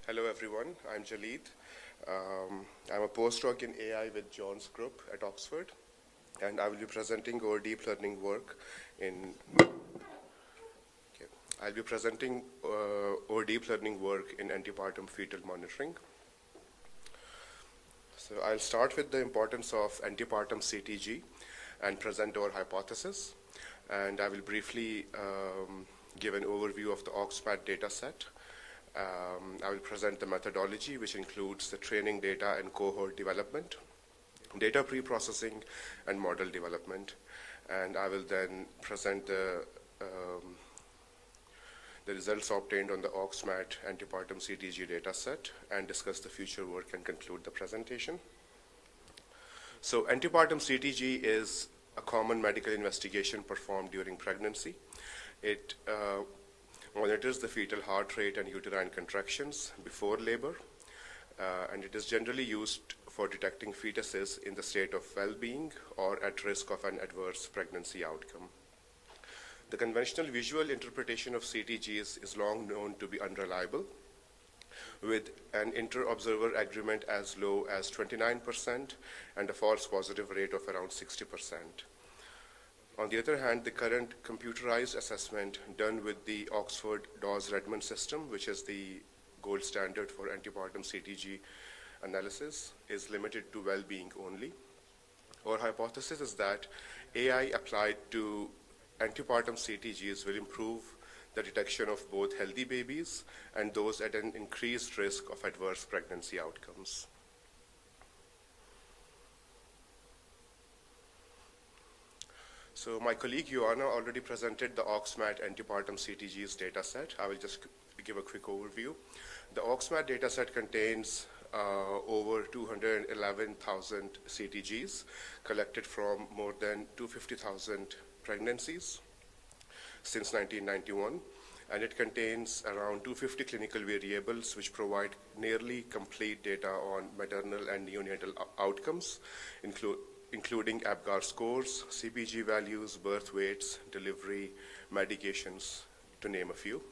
Hello everyone, I'm Jaleed. I'm a postdoc in AI with John's group at Oxford, and I will be presenting our deep learning work in. Okay, I'll be presenting our deep learning work in antepartum fetal monitoring. So I'll start with the importance of antepartum CTG and present our hypothesis, and I will briefly give an overview of the OXMAT data set. I will present the methodology, which includes the training data and cohort development, data pre-processing, and model development. And I will then present the results obtained on the OXMAT antepartum CTG dataset and discuss the future work and conclude the presentation. So antepartum CTG is a common medical investigation performed during pregnancy. It monitors the fetal heart rate and uterine contractions before labor, and it is generally used for detecting fetuses in the state of well-being or at risk of an adverse pregnancy outcome. The conventional visual interpretation of CTGs is long known to be unreliable, with an inter-observer agreement as low as 29% and a false positive rate of around 60%. On the other hand, the current computerized assessment done with the Oxford Dawes-Redman system, which is the gold standard for antepartum CTG analysis, is limited to well-being only. Our hypothesis is that AI applied to antepartum CTGs will improve the detection of both healthy babies and those at an increased risk of adverse pregnancy outcomes. So my colleague Joanna already presented the OXMAT antepartum CTGs dataset. I will just give a quick overview. The OXMAT dataset contains over 211,000 CTGs collected from more than 250,000 pregnancies since 1991, and it contains around 250 clinical variables which provide nearly complete data on maternal and neonatal outcomes, including APGAR scores, CPG values, birth weights, delivery, medications, to name a few.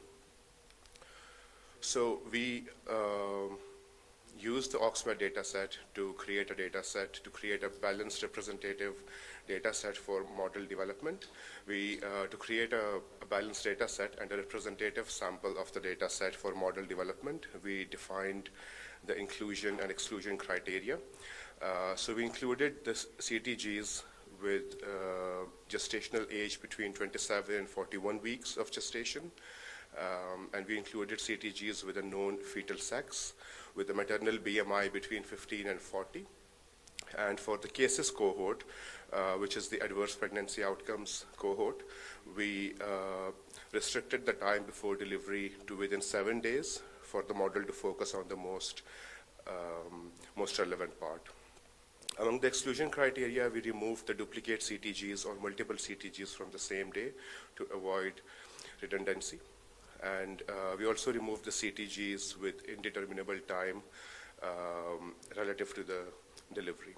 So we use the OXMAT dataset to create a balanced representative dataset for model development. To create a balanced dataset and a representative sample of the dataset for model development, we defined the inclusion and exclusion criteria. So we included the CTGs with gestational age between 27 and 41 weeks of gestation, and we included CTGs with a known fetal sex, with a maternal BMI between 15 and 40. And for the cases cohort, which is the adverse pregnancy outcomes cohort, we restricted the time before delivery to within 7 days for the model to focus on the most relevant part. Among the exclusion criteria, we removed the duplicate CTGs or multiple CTGs from the same day to avoid redundancy. And we also removed the CTGs with indeterminable time relative to the delivery.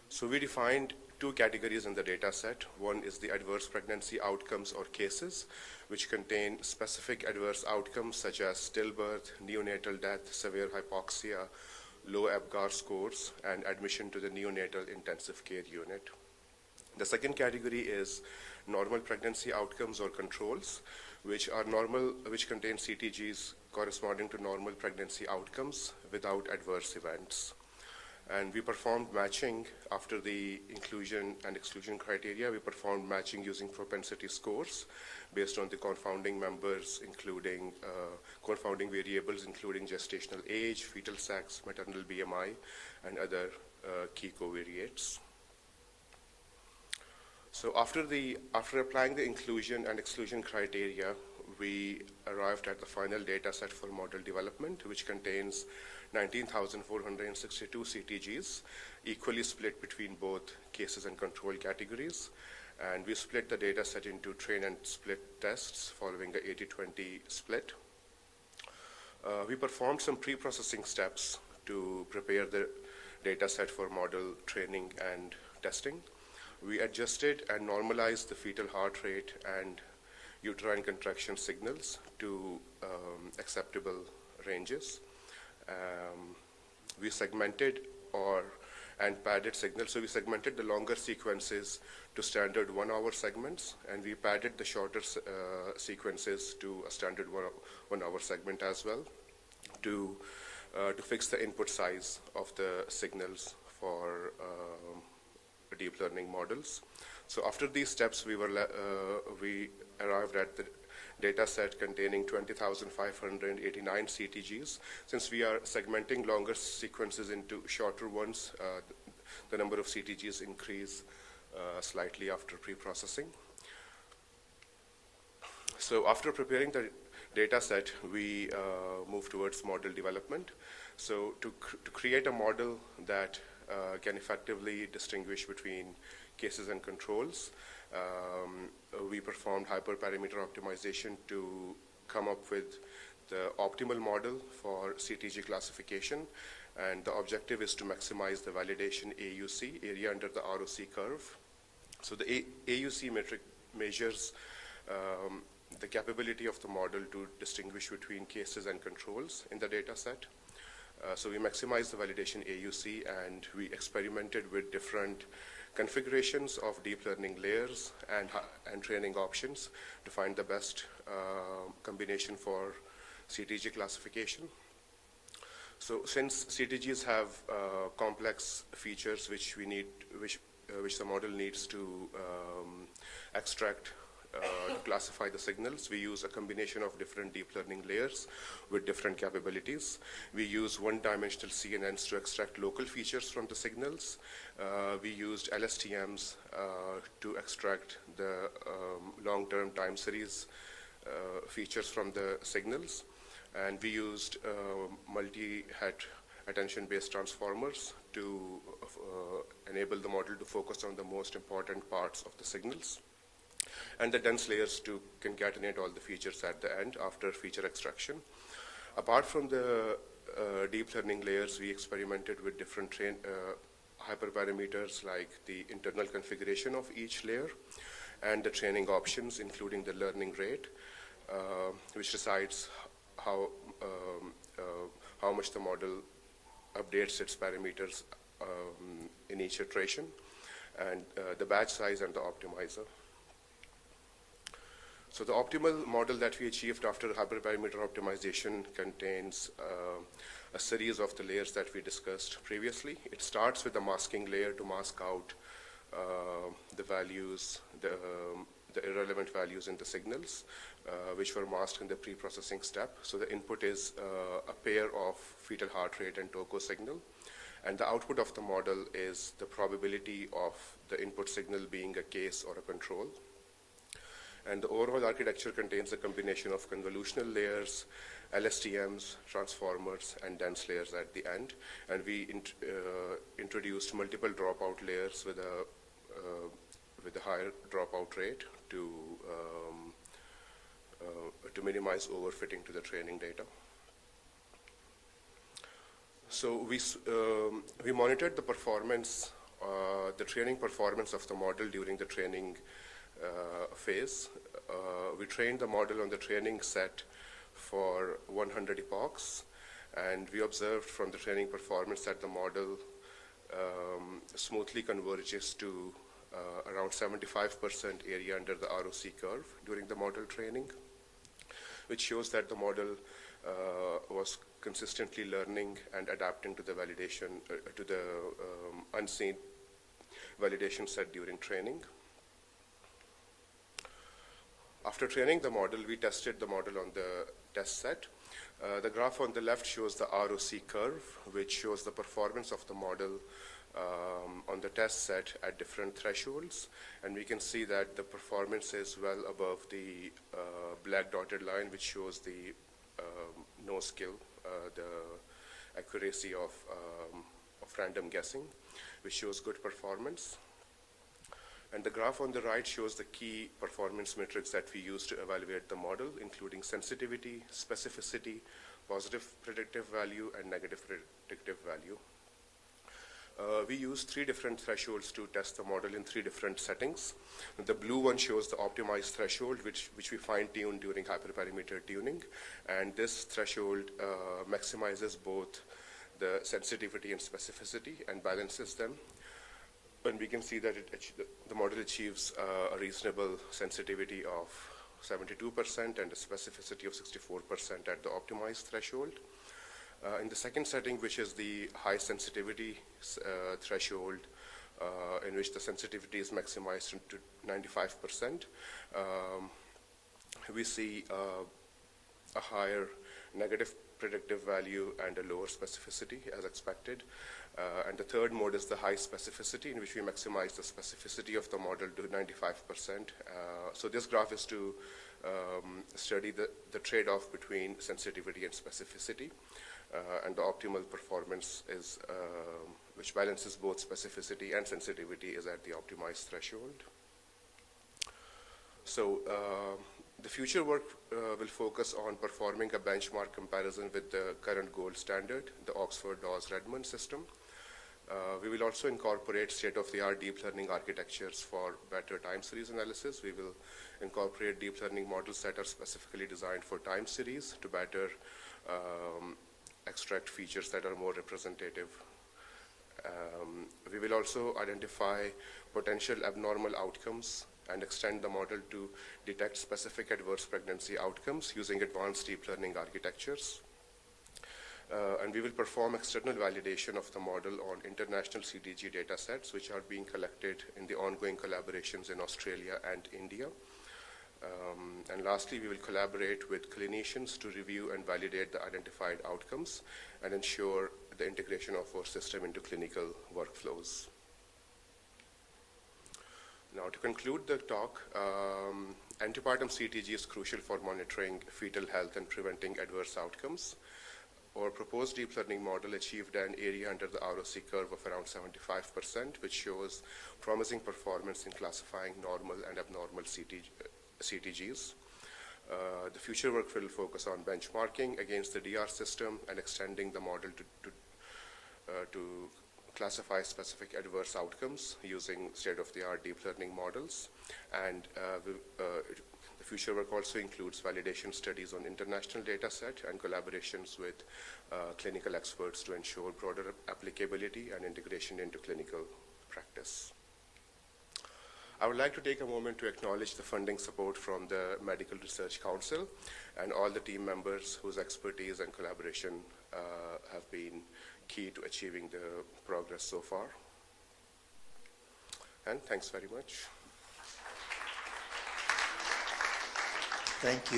So we defined two categories in the data set. One is the adverse pregnancy outcomes or cases, which contain specific adverse outcomes such as stillbirth, neonatal death, severe hypoxia, low APGAR scores, and admission to the neonatal intensive care unit. The second category is normal pregnancy outcomes or controls, which contain CTGs corresponding to normal pregnancy outcomes without adverse events. And we performed matching after the inclusion and exclusion criteria. We performed matching using propensity scores based on the confounding members, including confounding variables, including gestational age, fetal sex, maternal BMI, and other key covariates. So after applying the inclusion and exclusion criteria, we arrived at the final data set for model development, which contains 19,462 CTGs, equally split between both cases and control categories. And we split the data set into train and split tests following the 80-20 split. We performed some pre-processing steps to prepare the data set for model training and testing. We adjusted and normalized the fetal heart rate and uterine contraction signals to acceptable ranges. We segmented and padded signals. So we segmented the longer sequences to standard 1 hour segments, and we padded the shorter sequences to a standard 1 hour segment as well to fix the input size of the signals for deep learning models. So after these steps, we arrived at the data set containing 20,589 CTGs. Since we are segmenting longer sequences into shorter ones, the number of CTGs increase slightly after pre-processing. So after preparing the data set, we move towards model development. So to create a model that can effectively distinguish between cases and controls, we performed hyperparameter optimization to come up with the optimal model for CTG classification. And the objective is to maximize the validation AUC, area under the ROC curve. So the AUC metric measures the capability of the model to distinguish between cases and controls in the data set. So we maximized the validation AUC, and we experimented with different configurations of deep learning layers and training options to find the best combination for CTG classification. So since CTGs have complex features which the model needs to extract to classify the signals, we use a combination of different deep learning layers with different capabilities. We use one-dimensional CNNs to extract local features from the signals. We used LSTMs to extract the long-term time series features from the signals. And we used multi-het attention-based transformers to enable the model to focus on the most important parts of the signals. And the dense layers to concatenate all the features at the end after feature extraction. Apart from the deep learning layers, we experimented with different hyperparameters like the internal configuration of each layer and the training options, including the learning rate, which decides how much the model updates its parameters in each iteration, and the batch size and the optimizer. So the optimal model that we achieved after hyperparameter optimization contains a series of the layers that we discussed previously. It starts with the masking layer to mask out the values, the irrelevant values in the signals, which were masked in the pre-processing step. So the input is a pair of fetal heart rate and TOCO signal. And the output of the model is the probability of the input signal being a case or a control. And the overall architecture contains a combination of convolutional layers, LSTMs, transformers, and dense layers at the end. And we introduced multiple dropout layers with a higher dropout rate to minimize overfitting to the training data. So we monitored the performance, the training performance of the model during the training phase. We trained the model on the training set for 100 epochs, and we observed from the training performance that the model smoothly converges to around 75% area under the ROC curve during the model training, which shows that the model was consistently learning and adapting to the validation, to the unseen validation set during training. After training the model, we tested the model on the test set. The graph on the left shows the ROC curve, which shows the performance of the model on the test set at different thresholds. And we can see that the performance is well above the black dotted line, which shows the no skill, the accuracy of random guessing, which shows good performance. And the graph on the right shows the key performance metrics that we use to evaluate the model, including sensitivity, specificity, positive predictive value, and negative predictive value. We use 3 different thresholds to test the model in 3 different settings. The blue one shows the optimized threshold, which we fine-tune during hyperparameter tuning. And this threshold maximizes both the sensitivity and specificity and balances them. And we can see that the model achieves a reasonable sensitivity of 72% and a specificity of 64% at the optimized threshold. In the second setting, which is the high sensitivity threshold, in which the sensitivity is maximized to 95%, we see a higher negative predictive value and a lower specificity as expected. And the third mode is the high specificity, in which we maximize the specificity of the model to 95%. So this graph is to study the trade-off between sensitivity and specificity. And the optimal performance is, which balances both specificity and sensitivity, is at the optimized threshold. So the future work will focus on performing a benchmark comparison with the current gold standard, the Oxford Dawes-Redmond system. We will also incorporate state-of-the-art deep learning architectures for better time series analysis. We will incorporate deep learning models that are specifically designed for time series to better extract features that are more representative. We will also identify potential abnormal outcomes and extend the model to detect specific adverse pregnancy outcomes using advanced deep learning architectures. And we will perform external validation of the model on international CTG data sets, which are being collected in the ongoing collaborations in Australia and India. And lastly, we will collaborate with clinicians to review and validate the identified outcomes and ensure the integration of our system into clinical workflows. Now, to conclude the talk, antepartum CTG is crucial for monitoring fetal health and preventing adverse outcomes. Our proposed deep learning model achieved an area under the ROC curve of around 75%, which shows promising performance in classifying normal and abnormal CTGs. The future work will focus on benchmarking against the DR system and extending the model to classify specific adverse outcomes using state-of-the-art deep learning models. And the future work also includes validation studies on international data set and collaborations with clinical experts to ensure broader applicability and integration into clinical practice. I would like to take a moment to acknowledge the funding support from the Medical Research Council and all the team members whose expertise and collaboration have been key to achieving the progress so far. And thanks very much. Thank you.